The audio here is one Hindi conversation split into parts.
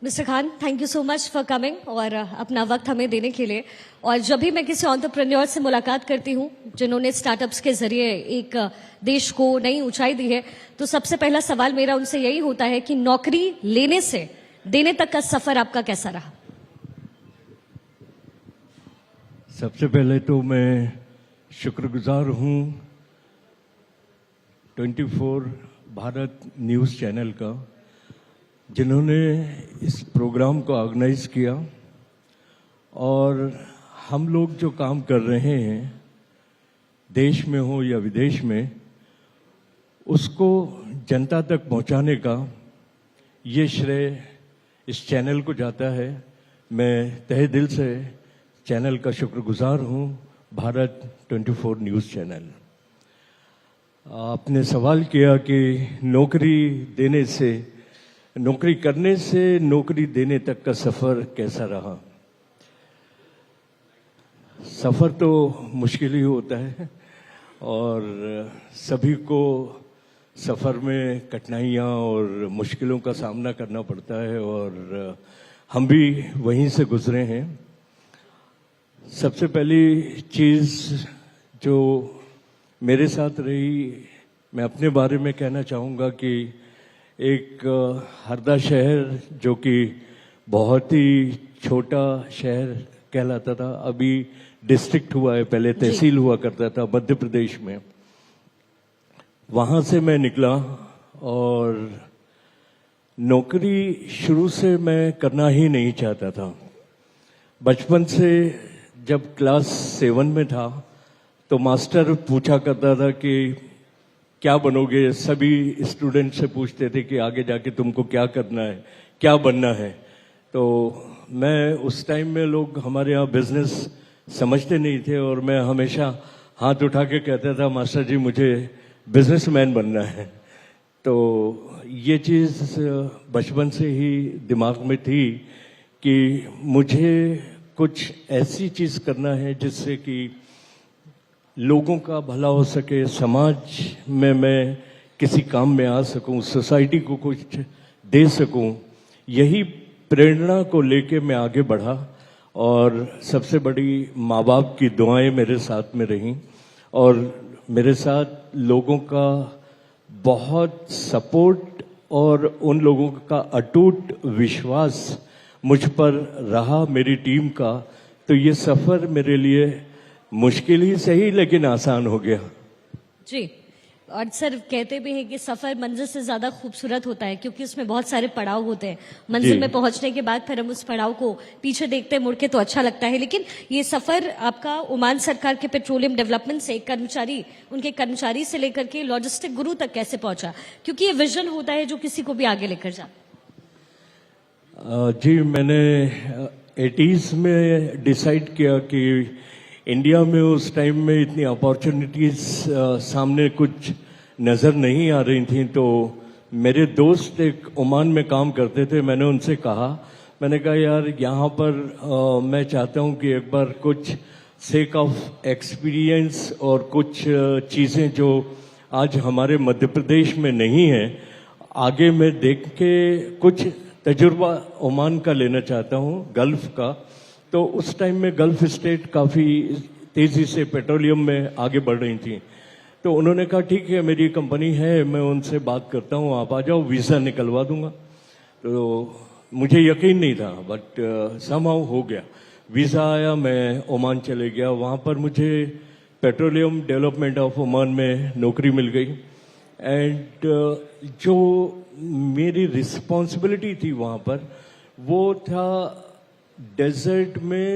Mister Khan, thank you so much for coming और अपना वक्त हमें देने के लिए। और जब भी मैं किसी एंटरप्रेन्योर से मुलाकात करती हूँ जिन्होंने स्टार्टअप्स के जरिए एक देश को नई ऊंचाई दी है, तो सबसे पहला सवाल मेरा उनसे यही होता है कि नौकरी लेने से देने तक का सफर आपका कैसा रहा? सबसे पहले तो मैं शुक्रगुजार हूँ 24 भारत न्यूज़ चैनल का, जिन्होंने इस प्रोग्राम को ऑर्गेनाइज किया। और हम लोग जो काम कर रहे हैं देश में हो या विदेश में, उसको जनता तक पहुंचाने का ये श्रेय इस चैनल को जाता है। मैं तहे दिल से चैनल का शुक्रगुजार हूं, भारत 24 न्यूज़ चैनल। आपने सवाल किया कि नौकरी करने से नौकरी देने तक का सफर कैसा रहा। सफर तो मुश्किल ही होता है और सभी को सफर में कठिनाइयां और मुश्किलों का सामना करना पड़ता है और हम भी वहीं से गुजरे हैं। सबसे पहली चीज जो मेरे साथ रही, मैं अपने बारे में कहना चाहूँगा कि एक हरदा शहर जो कि बहुत ही छोटा शहर कहलाता था, अभी डिस्ट्रिक्ट हुआ है, पहले तहसील हुआ करता था मध्य प्रदेश में। वहाँ से मैं निकला और नौकरी शुरू से मैं करना ही नहीं चाहता था। बचपन से जब क्लास 7 में था तो मास्टर पूछा करता था कि क्या बनोगे। सभी स्टूडेंट से पूछते थे कि आगे जाके तुमको क्या करना है, क्या बनना है। तो मैं उस टाइम में लोग हमारे यहाँ बिजनेस समझते नहीं थे और मैं हमेशा हाथ उठा के कहता था, मास्टर जी मुझे बिजनेसमैन बनना है। तो ये चीज़ बचपन से ही दिमाग में थी कि मुझे कुछ ऐसी चीज़ करना है जिससे कि लोगों का भला हो सके, समाज में मैं किसी काम में आ सकूं, सोसाइटी को कुछ दे सकूं। यही प्रेरणा को लेके मैं आगे बढ़ा और सबसे बड़ी माँ बाप की दुआएं मेरे साथ में रहीं और मेरे साथ लोगों का बहुत सपोर्ट और उन लोगों का अटूट विश्वास मुझ पर रहा, मेरी टीम का। तो ये सफ़र मेरे लिए मुश्किल ही सही लेकिन आसान हो गया जी। और सर कहते भी हैं कि सफर मंजिल से ज्यादा खूबसूरत होता है क्योंकि उसमें बहुत सारे पड़ाव होते हैं। मंजिल में पहुंचने के बाद फिर हम उस पड़ाव को पीछे देखते मुड़ के तो अच्छा लगता है। लेकिन ये सफर आपका ओमान सरकार के पेट्रोलियम डेवलपमेंट से उनके कर्मचारी से लेकर के लॉजिस्टिक गुरु तक कैसे पहुंचा? क्योंकि ये विजन होता है जो किसी को भी आगे लेकर जाता। जी, मैंने 80s में डिसाइड किया कि इंडिया में उस टाइम में इतनी अपॉर्चुनिटीज सामने कुछ नज़र नहीं आ रही थी। तो मेरे दोस्त एक ओमान में काम करते थे, मैंने कहा यार यहाँ पर मैं चाहता हूँ कि एक बार कुछ सेक ऑफ एक्सपीरियंस और कुछ चीज़ें जो आज हमारे मध्य प्रदेश में नहीं है, आगे मैं देख के कुछ तजुर्बा ओमान का लेना चाहता हूँ, गल्फ का। तो उस टाइम में गल्फ स्टेट काफ़ी तेज़ी से पेट्रोलियम में आगे बढ़ रही थी। तो उन्होंने कहा ठीक है, मेरी कंपनी है, मैं उनसे बात करता हूँ, आप आ जाओ, वीज़ा निकलवा दूंगा। तो मुझे यकीन नहीं था बट समहाउ हो गया, वीज़ा आया, मैं ओमान चले गया। वहाँ पर मुझे पेट्रोलियम डेवलपमेंट ऑफ ओमान में नौकरी मिल गई। एंड जो मेरी रिस्पॉन्सिबिलिटी थी वहाँ पर वो था डेजर्ट में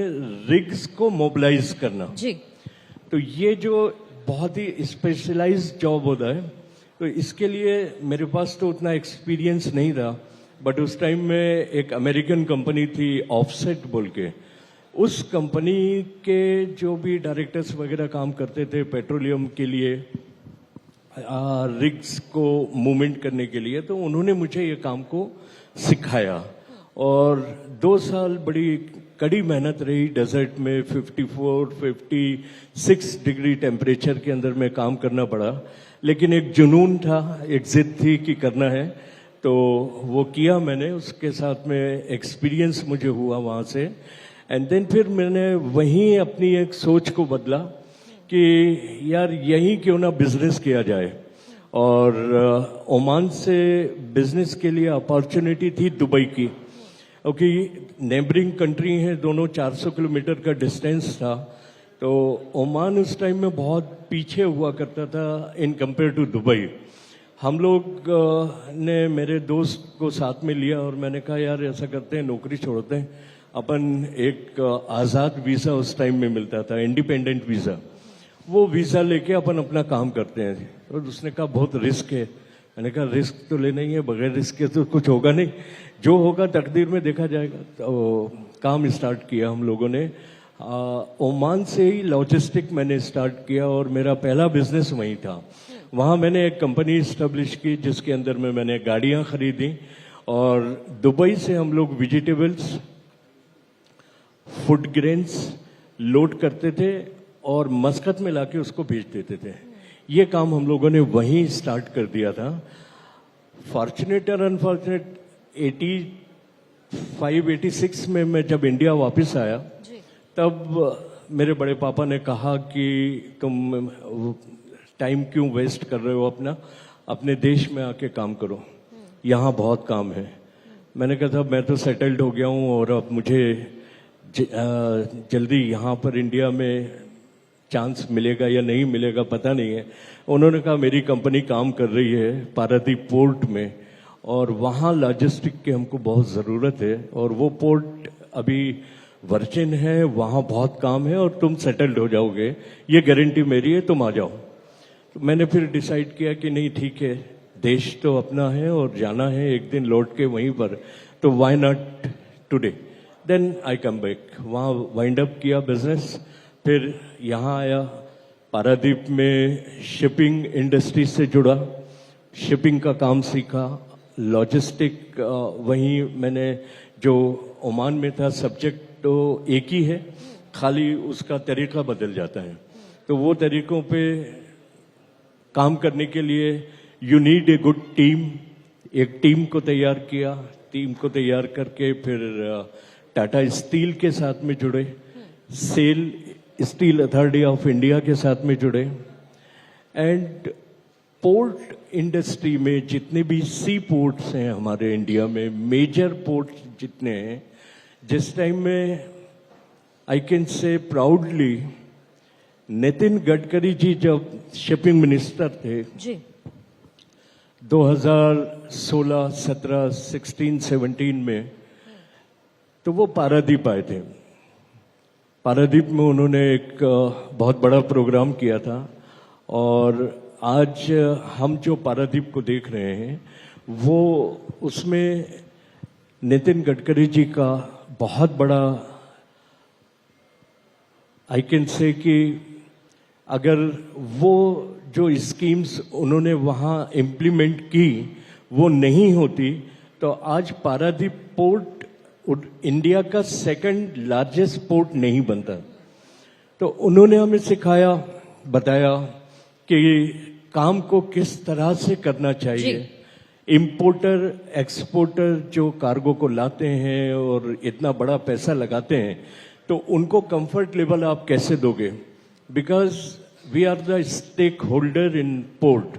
रिग्स को मोबिलाइज करना जी। तो ये जो बहुत ही स्पेशलाइज्ड जॉब होता है, तो इसके लिए मेरे पास तो उतना एक्सपीरियंस नहीं था। बट उस टाइम में एक अमेरिकन कंपनी थी ऑफसेट बोल के, उस कंपनी के जो भी डायरेक्टर्स वगैरह काम करते थे पेट्रोलियम के लिए, रिग्स को मूवमेंट करने के लिए, तो उन्होंने मुझे ये काम को सिखाया। और 2 साल बड़ी कड़ी मेहनत रही डेजर्ट में, 54-56 डिग्री टेम्परेचर के अंदर में काम करना पड़ा। लेकिन एक जुनून था, एक जिद थी कि करना है। तो वो किया मैंने, उसके साथ में एक्सपीरियंस मुझे हुआ वहाँ से। एंड देन फिर मैंने वहीं अपनी एक सोच को बदला कि यार यहीं क्यों ना बिजनेस किया जाए। और ओमान से बिजनेस के लिए अपॉर्चुनिटी थी दुबई की, क्योंकि नेबरिंग कंट्री है, दोनों 400 किलोमीटर का डिस्टेंस था। तो ओमान उस टाइम में बहुत पीछे हुआ करता था इन कंपेयर टू दुबई। हम लोग ने मेरे दोस्त को साथ में लिया और मैंने कहा यार ऐसा करते हैं, नौकरी छोड़ते हैं, अपन एक आज़ाद वीज़ा उस टाइम में मिलता था, इंडिपेंडेंट वीज़ा, वो वीज़ा लेके अपन अपना काम करते हैं। और उसने कहा बहुत रिस्क है। मैंने कहा रिस्क तो लेना ही है, बगैर रिस्क के तो कुछ होगा नहीं, जो होगा तकदीर में देखा जाएगा। तो काम स्टार्ट किया हम लोगों ने। ओमान से ही लॉजिस्टिक मैंने स्टार्ट किया और मेरा पहला बिजनेस वहीं था। वहाँ मैंने एक कंपनी इस्टेब्लिश की जिसके अंदर में मैंने गाड़ियाँ खरीदी और दुबई से हम लोग वेजिटेबल्स, फूड ग्रेन्स लोड करते थे और मस्कत में लाके उसको बेच देते थे। ये काम हम लोगों ने वहीं स्टार्ट कर दिया था। फॉर्चुनेट और अनफॉर्चुनेट 86 में मैं जब इंडिया वापस आया तब मेरे बड़े पापा ने कहा कि तुम टाइम क्यों वेस्ट कर रहे हो अपना, अपने देश में आके काम करो, यहाँ बहुत काम है। मैंने कहा था मैं तो सेटल्ड हो गया हूँ और अब मुझे जल्दी यहाँ पर इंडिया में चांस मिलेगा या नहीं मिलेगा पता नहीं है। उन्होंने कहा मेरी कंपनी काम कर रही है पारादीप पोर्ट में और वहाँ लॉजिस्टिक की हमको बहुत ज़रूरत है और वो पोर्ट अभी वर्जिन है, वहाँ बहुत काम है और तुम सेटल्ड हो जाओगे, ये गारंटी मेरी है, तुम आ जाओ। तो मैंने फिर डिसाइड किया कि नहीं ठीक है, देश तो अपना है और जाना है एक दिन लौट के वहीं पर, तो why not today. Then I come back, वहाँ वाइंड अप किया बिजनेस, फिर यहाँ आया, पारादीप में शिपिंग इंडस्ट्री से जुड़ा, शिपिंग का काम सीखा, लॉजिस्टिक वहीं मैंने जो ओमान में था सब्जेक्ट तो एक ही है, खाली उसका तरीका बदल जाता है। तो वो तरीकों पे काम करने के लिए you need a good team. एक टीम को तैयार किया, टीम को तैयार करके फिर टाटा स्टील के साथ में जुड़े, SAIL steel authority of India के साथ में जुड़े। एंड पोर्ट इंडस्ट्री में जितने भी सी पोर्ट्स हैं हमारे इंडिया में, मेजर पोर्ट्स जितने हैं, जिस टाइम में I can say proudly Nitin Gadkari ji जब शिपिंग मिनिस्टर थे जी 2016, 17, 16, 17 में, तो वो पारादीप आए थे। पारादीप में उन्होंने एक बहुत बड़ा प्रोग्राम किया था और आज हम जो पारादीप को देख रहे हैं वो उसमें नितिन गडकरी जी का बहुत बड़ा आई कैन से कि अगर वो जो स्कीम्स उन्होंने वहाँ इम्प्लीमेंट की वो नहीं होती तो आज पारादीप पोर्ट इंडिया का सेकंड लार्जेस्ट पोर्ट नहीं बनता। तो उन्होंने हमें सिखाया, बताया कि काम को किस तरह से करना चाहिए। इंपोर्टर एक्सपोर्टर जो कार्गो को लाते हैं और इतना बड़ा पैसा लगाते हैं तो उनको कंफर्ट लेवल आप कैसे दोगे, because we are the stakeholder in port.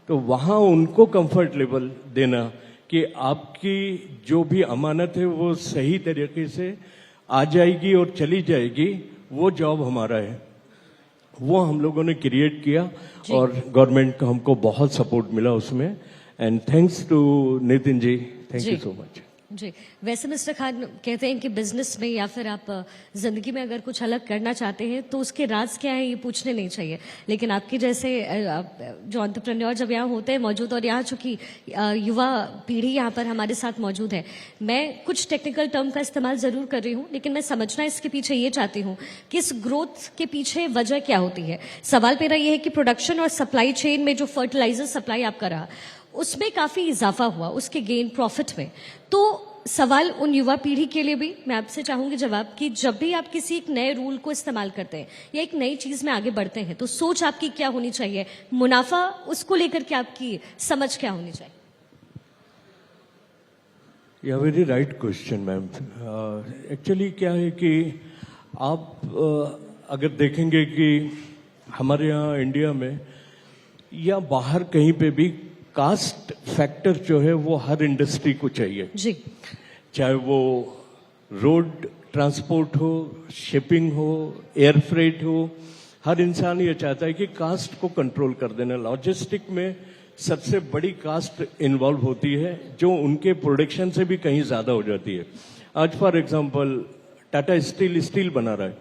तो वहाँ उनको कंफर्ट लेवल देना कि आपकी जो भी अमानत है वो सही तरीके से आ जाएगी और चली जाएगी, वो जॉब हमारा है, वो हम लोगों ने क्रिएट किया और गवर्नमेंट का हमको बहुत सपोर्ट मिला उसमें। And thanks to Nitin ji, thank you so much. जी, वैसे मिस्टर खान कहते हैं कि बिजनेस में या फिर आप जिंदगी में अगर कुछ अलग करना चाहते हैं तो उसके राज क्या है ये पूछने नहीं चाहिए, लेकिन आपके जैसे जो एंटरप्रेन्योर जब यहाँ होते हैं मौजूद, और यहाँ चूंकि युवा पीढ़ी यहाँ पर हमारे साथ मौजूद है, मैं कुछ टेक्निकल टर्म का इस्तेमाल जरूर कर रही हूँ लेकिन मैं समझना इसके पीछे ये चाहती हूँ कि इस ग्रोथ के पीछे वजह क्या होती है। सवाल मेरा ये है कि प्रोडक्शन और सप्लाई चेन में जो फर्टिलाइजर सप्लाई आपका रहा उसमें काफी इजाफा हुआ, उसके गेन प्रॉफिट में। तो सवाल उन युवा पीढ़ी के लिए भी मैं आपसे चाहूंगी जवाब कि जब भी आप किसी एक नए रूल को इस्तेमाल करते हैं या एक नई चीज में आगे बढ़ते हैं तो सोच आपकी क्या होनी चाहिए, मुनाफा उसको लेकर के आपकी समझ क्या होनी चाहिए? या very right question ma'am. Actually क्या है कि आप अगर देखेंगे कि हमारे यहाँ इंडिया में या बाहर कहीं पे भी कास्ट फैक्टर जो है वो हर इंडस्ट्री को चाहिए जी। चाहे वो रोड ट्रांसपोर्ट हो, शिपिंग हो, एयर फ्रेट हो, हर इंसान ये चाहता है कि कास्ट को कंट्रोल कर देना। लॉजिस्टिक में सबसे बड़ी कास्ट इन्वॉल्व होती है जो उनके प्रोडक्शन से भी कहीं ज्यादा हो जाती है। आज फॉर एग्जांपल टाटा स्टील बना रहा है,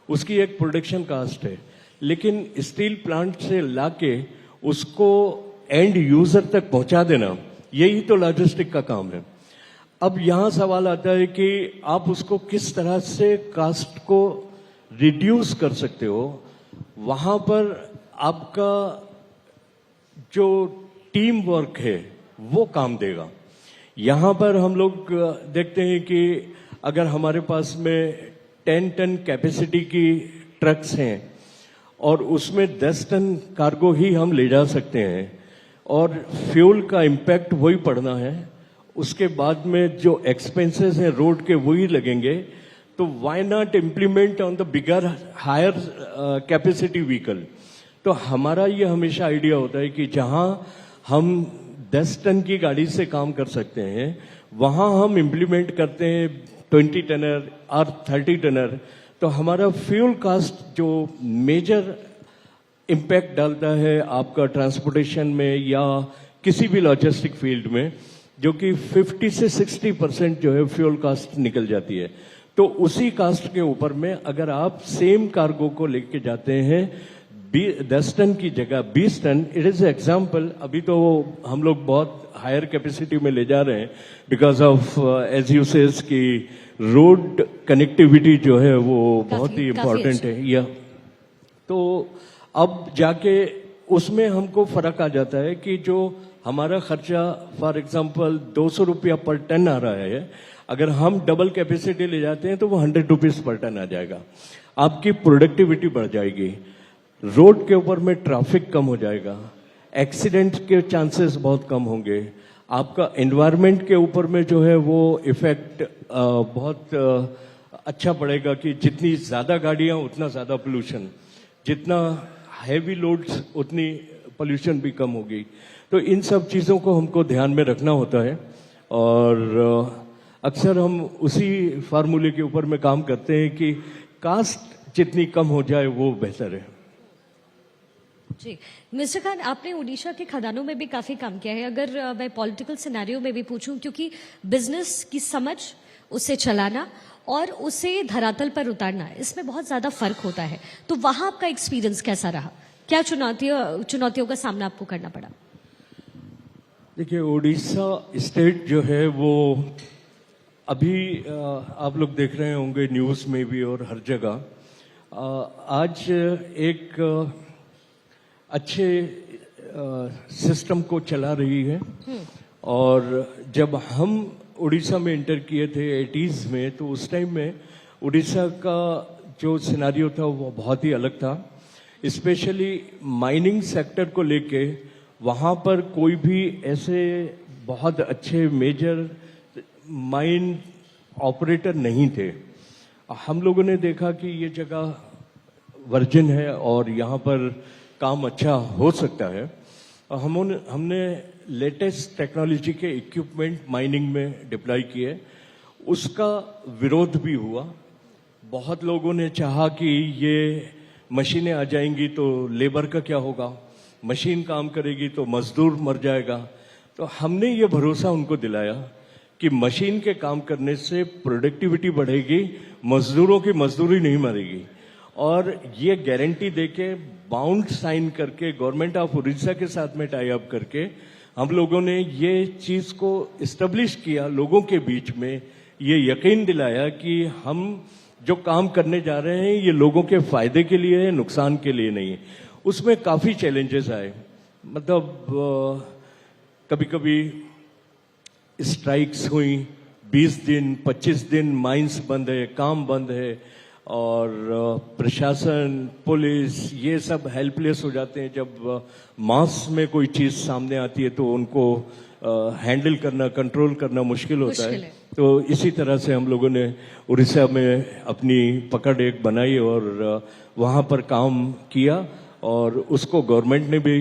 उसकी एक प्रोडक्शन कास्ट है, लेकिन स्टील प्लांट से लाके उसको एंड यूजर तक पहुंचा देना, यही तो लॉजिस्टिक का काम है। अब यहां सवाल आता है कि आप उसको किस तरह से कास्ट को रिड्यूस कर सकते हो। वहां पर आपका जो टीम वर्क है वो काम देगा। यहां पर हम लोग देखते हैं कि अगर हमारे पास में 10 टन कैपेसिटी की ट्रक्स हैं और उसमें 10 टन कार्गो ही हम ले जा सकते हैं और फ्यूल का इम्पैक्ट वही पड़ना है, उसके बाद में जो एक्सपेंसेस हैं रोड के वही लगेंगे, तो why not implement on the bigger higher capacity vehicle. तो हमारा ये हमेशा आइडिया होता है कि जहां हम 10 टन की गाड़ी से काम कर सकते हैं वहां हम इम्प्लीमेंट करते हैं 20 टनर और 30 टनर। तो हमारा फ्यूल कास्ट जो मेजर इम्पैक्ट डालता है आपका ट्रांसपोर्टेशन में या किसी भी लॉजिस्टिक फील्ड में, जो कि 50 से 60% जो है फ्यूल कास्ट निकल जाती है। तो उसी कास्ट के ऊपर में अगर आप सेम कार्गो को लेके जाते हैं 10 टन की जगह 20 टन, इट इज एग्जाम्पल। अभी तो हम लोग बहुत हायर कैपेसिटी में ले जा रहे हैं because of as you says की रोड कनेक्टिविटी जो है वो बहुत ही इम्पोर्टेंट है। या तो अब जाके उसमें हमको फर्क आ जाता है कि जो हमारा खर्चा फॉर एग्जाम्पल 200 रुपया पर टन आ रहा है, अगर हम डबल कैपेसिटी ले जाते हैं तो वो 100 रुपीज पर टन आ जाएगा। आपकी प्रोडक्टिविटी बढ़ जाएगी, रोड के ऊपर में ट्रैफिक कम हो जाएगा, एक्सीडेंट के चांसेस बहुत कम होंगे, आपका एनवायरनमेंट के ऊपर में जो है वो इफेक्ट बहुत अच्छा पड़ेगा कि जितनी ज्यादा गाड़ियां उतना ज्यादा पोल्यूशन, जितना हैवी लोड्स उतनी पोल्यूशन भी कम होगी। तो इन सब चीजों को हमको ध्यान में रखना होता है और अक्सर हम उसी फार्मूले के ऊपर में काम करते हैं कि कास्ट जितनी कम हो जाए वो बेहतर है। जी मिस्टर खान, आपने उड़ीसा के खदानों में भी काफी काम किया है। अगर मैं पॉलिटिकल सिनेरियो में भी पूछूं, क्योंकि बिजनेस की समझ, उसे चलाना और उसे धरातल पर उतारना, इसमें बहुत ज्यादा फर्क होता है। तो वहां आपका एक्सपीरियंस कैसा रहा? क्या चुनौतियों का सामना आपको करना पड़ा? देखिए, उड़ीसा स्टेट जो है वो अभी आप लोग देख रहे होंगे न्यूज में भी और हर जगह आज एक अच्छे सिस्टम को चला रही है। और जब हम उड़ीसा में इंटर किए थे 80s में, तो उस टाइम में उड़ीसा का जो सिनारियो था वो बहुत ही अलग था। स्पेशली माइनिंग सेक्टर को लेके वहां पर कोई भी ऐसे बहुत अच्छे मेजर माइन ऑपरेटर नहीं थे। हम लोगों ने देखा कि ये जगह वर्जिन है और यहाँ पर काम अच्छा हो सकता है। हमने लेटेस्ट टेक्नोलॉजी के इक्विपमेंट माइनिंग में डिप्लॉय किए। उसका विरोध भी हुआ। बहुत लोगों ने चाहा कि ये मशीनें आ जाएंगी तो लेबर का क्या होगा, मशीन काम करेगी तो मजदूर मर जाएगा। तो हमने ये भरोसा उनको दिलाया कि मशीन के काम करने से प्रोडक्टिविटी बढ़ेगी, मजदूरों की मजदूरी नहीं मरेगी। और ये गारंटी देके बाउंड साइन करके गवर्नमेंट ऑफ उड़ीसा के साथ में टाई अप करके हम लोगों ने ये चीज को इस्टेब्लिश किया, लोगों के बीच में ये यकीन दिलाया कि हम जो काम करने जा रहे हैं ये लोगों के फायदे के लिए है, नुकसान के लिए नहीं है। उसमें काफी चैलेंजेस आए। मतलब कभी कभी स्ट्राइक्स हुई, 20 दिन 25 दिन माइंस बंद है, काम बंद है और प्रशासन, पुलिस ये सब हेल्पलेस हो जाते हैं। जब मास में कोई चीज सामने आती है तो उनको हैंडल करना, कंट्रोल करना मुश्किल होता मुश्किल है। है। तो इसी तरह से हम लोगों ने उड़ीसा में अपनी पकड़ एक बनाई और वहाँ पर काम किया और उसको गवर्नमेंट ने भी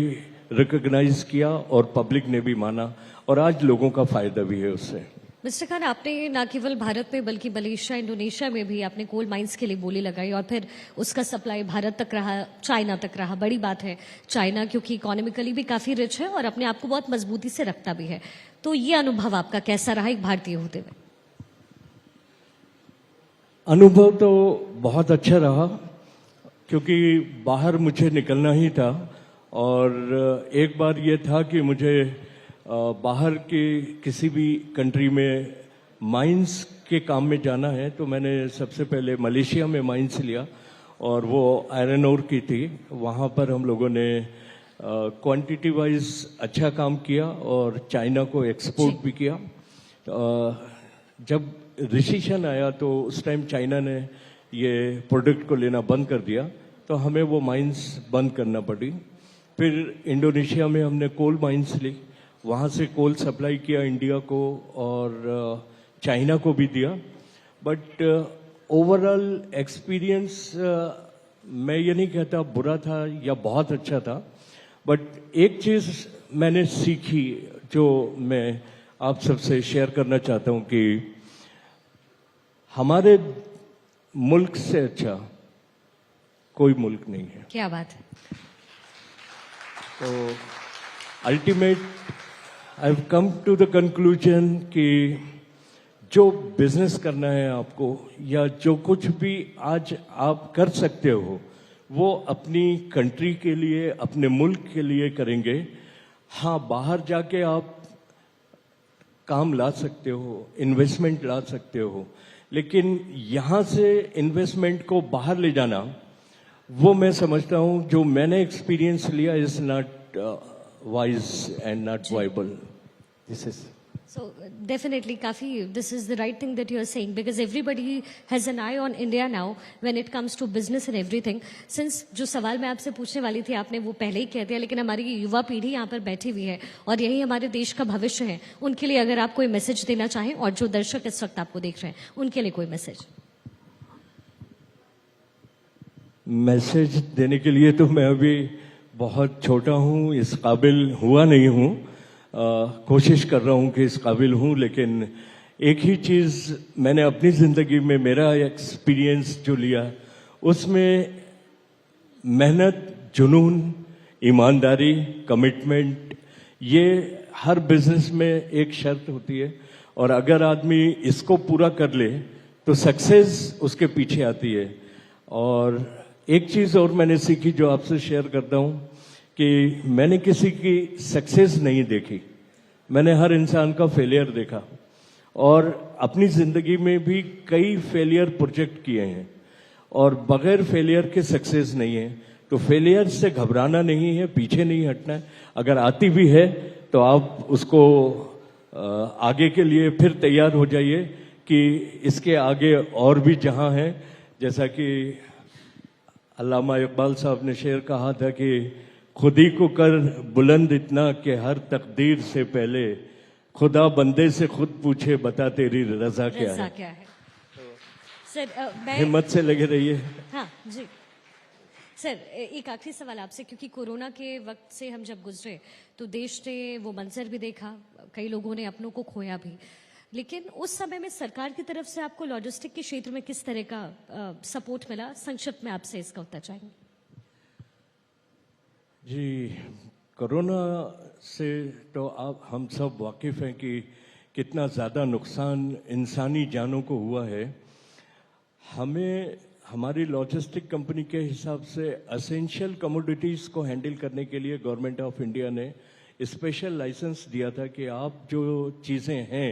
रिकॉग्नाइज किया और पब्लिक ने भी माना और आज लोगों का फायदा भी है उससे। मिस्टर खान, आपने न केवल भारत में बल्कि मलेशिया, इंडोनेशिया में भी आपने कोल माइंस के लिए बोली लगाई और फिर उसका सप्लाई भारत तक रहा, चाइना तक रहा। बड़ी बात है चाइना, क्योंकि इकोनॉमिकली भी काफी रिच है और अपने आप को बहुत मजबूती से रखता भी है। तो ये अनुभव आपका कैसा रहा एक भारतीय होते हुए? अनुभव तो बहुत अच्छा रहा क्योंकि बाहर मुझे निकलना ही था और एक बार ये था कि मुझे बाहर के किसी भी कंट्री में माइंस के काम में जाना है तो मैंने सबसे पहले मलेशिया में माइंस लिया और वो आयरन ओर की थी। वहाँ पर हम लोगों ने क्वांटिटी वाइज अच्छा काम किया और चाइना को एक्सपोर्ट भी किया। जब रिसेशन आया तो उस टाइम चाइना ने ये प्रोडक्ट को लेना बंद कर दिया तो हमें वो माइंस बंद करना पड़ी। फिर इंडोनेशिया में हमने कोल माइंस ली, वहाँ से कोल सप्लाई किया इंडिया को और चाइना को भी दिया। बट ओवरऑल एक्सपीरियंस मैं ये नहीं कहता बुरा था या बहुत अच्छा था, बट एक चीज़ मैंने सीखी जो मैं आप सबसे शेयर करना चाहता हूँ कि हमारे मुल्क से अच्छा कोई मुल्क नहीं है। क्या बात है। तो ultimate I have come to the conclusion कि जो बिजनेस करना है आपको या जो कुछ भी आज आप कर सकते हो वो अपनी कंट्री के लिए, अपने मुल्क के लिए करेंगे। हाँ, बाहर जाके आप काम ला सकते हो, इन्वेस्टमेंट ला सकते हो, लेकिन यहाँ से इन्वेस्टमेंट को बाहर ले जाना वो मैं समझता हूँ जो मैंने एक्सपीरियंस लिया is not wise and not viable. This is So definitely, काफी this is the right thing that you are saying because everybody has an eye on India now when it comes to business and everything. Since जो सवाल मैं आपसे पूछने वाली थी आपने वो पहले ही कह दिया, लेकिन हमारी युवा पीढ़ी यहाँ पर बैठी हुई है और यही हमारे देश का भविष्य है। उनके लिए अगर आप कोई मैसेज देना चाहें और जो दर्शक इस वक्त आपको देख रहे हैं उनके लिए कोई मैसेज देने के लिए तो मैं अभी बहुत छोटा हूँ, इस काबिल हुआ नहीं हूँ। कोशिश कर रहा हूं कि इस काबिल हूं, लेकिन एक ही चीज मैंने अपनी जिंदगी में मेरा एक्सपीरियंस जो लिया उसमें मेहनत, जुनून, ईमानदारी, कमिटमेंट, ये हर बिजनेस में एक शर्त होती है और अगर आदमी इसको पूरा कर ले तो सक्सेस उसके पीछे आती है। और एक चीज और मैंने सीखी जो आपसे शेयर करता हूं कि मैंने किसी की सक्सेस नहीं देखी, मैंने हर इंसान का फेलियर देखा और अपनी जिंदगी में भी कई फेलियर प्रोजेक्ट किए हैं और बगैर फेलियर के सक्सेस नहीं है। तो फेलियर से घबराना नहीं है, पीछे नहीं हटना है। अगर आती भी है तो आप उसको आगे के लिए फिर तैयार हो जाइए कि इसके आगे और भी जहां है। जैसा कि अल्लामा इकबाल साहब ने शेर कहा था कि खुद ही को कर बुलंद इतना कि हर तकदीर से पहले खुदा बंदे से खुद पूछे बता तेरी रजा क्या है। सर हिम्मत से लगे रहिए। हाँ जी सर, एक आखिरी सवाल आपसे, क्योंकि कोरोना के वक्त से हम जब गुजरे तो देश ने वो मंजर भी देखा, कई लोगों ने अपनों को खोया भी, लेकिन उस समय में सरकार की तरफ से आपको लॉजिस्टिक के क्षेत्र में किस तरह का सपोर्ट मिला? संक्षिप्त में आपसे इसका उत्तर चाहेंगे। जी, कोरोना से तो आप हम सब वाकिफ हैं कि कितना ज़्यादा नुकसान इंसानी जानों को हुआ है। हमें हमारी लॉजिस्टिक कंपनी के हिसाब से एसेंशियल कमोडिटीज़ को हैंडल करने के लिए गवर्नमेंट ऑफ इंडिया ने स्पेशल लाइसेंस दिया था कि आप जो चीज़ें हैं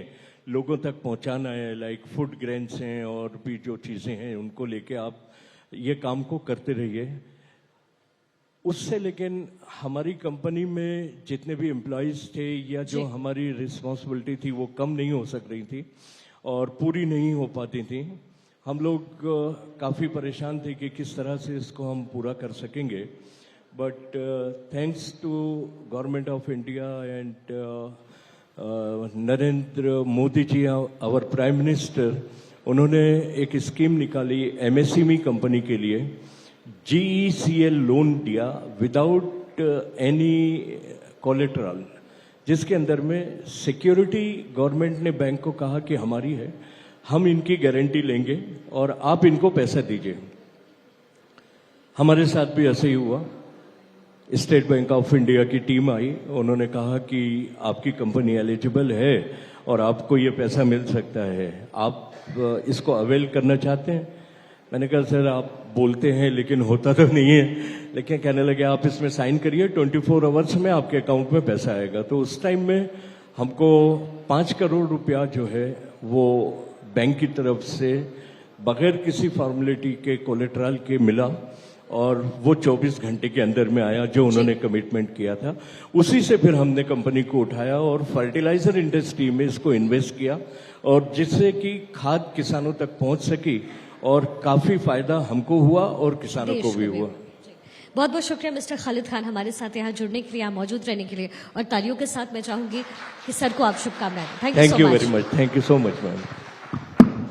लोगों तक पहुंचाना है, लाइक फूड ग्रेन्स हैं और भी जो चीज़ें हैं उनको लेके आप ये काम को करते रहिए। उससे लेकिन हमारी कंपनी में जितने भी एम्प्लॉयज़ थे या जो हमारी रिस्पॉन्सिबिलिटी थी वो कम नहीं हो सक रही थी और पूरी नहीं हो पाती थी। हम लोग काफ़ी परेशान थे कि किस तरह से इसको हम पूरा कर सकेंगे, but thanks to government of India and Narendra Modi ji our prime minister, उन्होंने एक स्कीम निकाली एमएसएमई कंपनी के लिए, GECL लोन दिया विदाउट एनी कोलेटरल, जिसके अंदर में सिक्योरिटी गवर्नमेंट ने बैंक को कहा कि हमारी है, हम इनकी गारंटी लेंगे और आप इनको पैसा दीजिए। हमारे साथ भी ऐसे ही हुआ। स्टेट बैंक ऑफ इंडिया की टीम आई, उन्होंने कहा कि आपकी कंपनी एलिजिबल है और आपको ये पैसा मिल सकता है, आप इसको अवेल करना चाहते हैं? मैंने कहा सर आप बोलते हैं लेकिन होता तो नहीं है। लेकिन कहने लगे आप इसमें साइन करिए, 24 आवर्स में आपके अकाउंट में पैसा आएगा। तो उस टाइम में हमको 5 करोड़ रुपया जो है वो बैंक की तरफ से बगैर किसी फॉर्मेलिटी के कोलेटरल के मिला और वो 24 घंटे के अंदर में आया जो उन्होंने कमिटमेंट किया था। उसी से फिर हमने कंपनी को उठाया और फर्टिलाइजर इंडस्ट्री में इसको इन्वेस्ट किया और जिससे कि खाद किसानों तक पहुंच सकी और काफी फायदा हमको हुआ और किसानों को भी हुआ। बहुत बहुत शुक्रिया मिस्टर खालिद खान हमारे साथ यहाँ जुड़ने के लिए, यहाँ मौजूद रहने के लिए, और तालियों के साथ मैं चाहूंगी कि सर को आप शुभकामनाएं। Thank you very much. Thank you so much ma'am.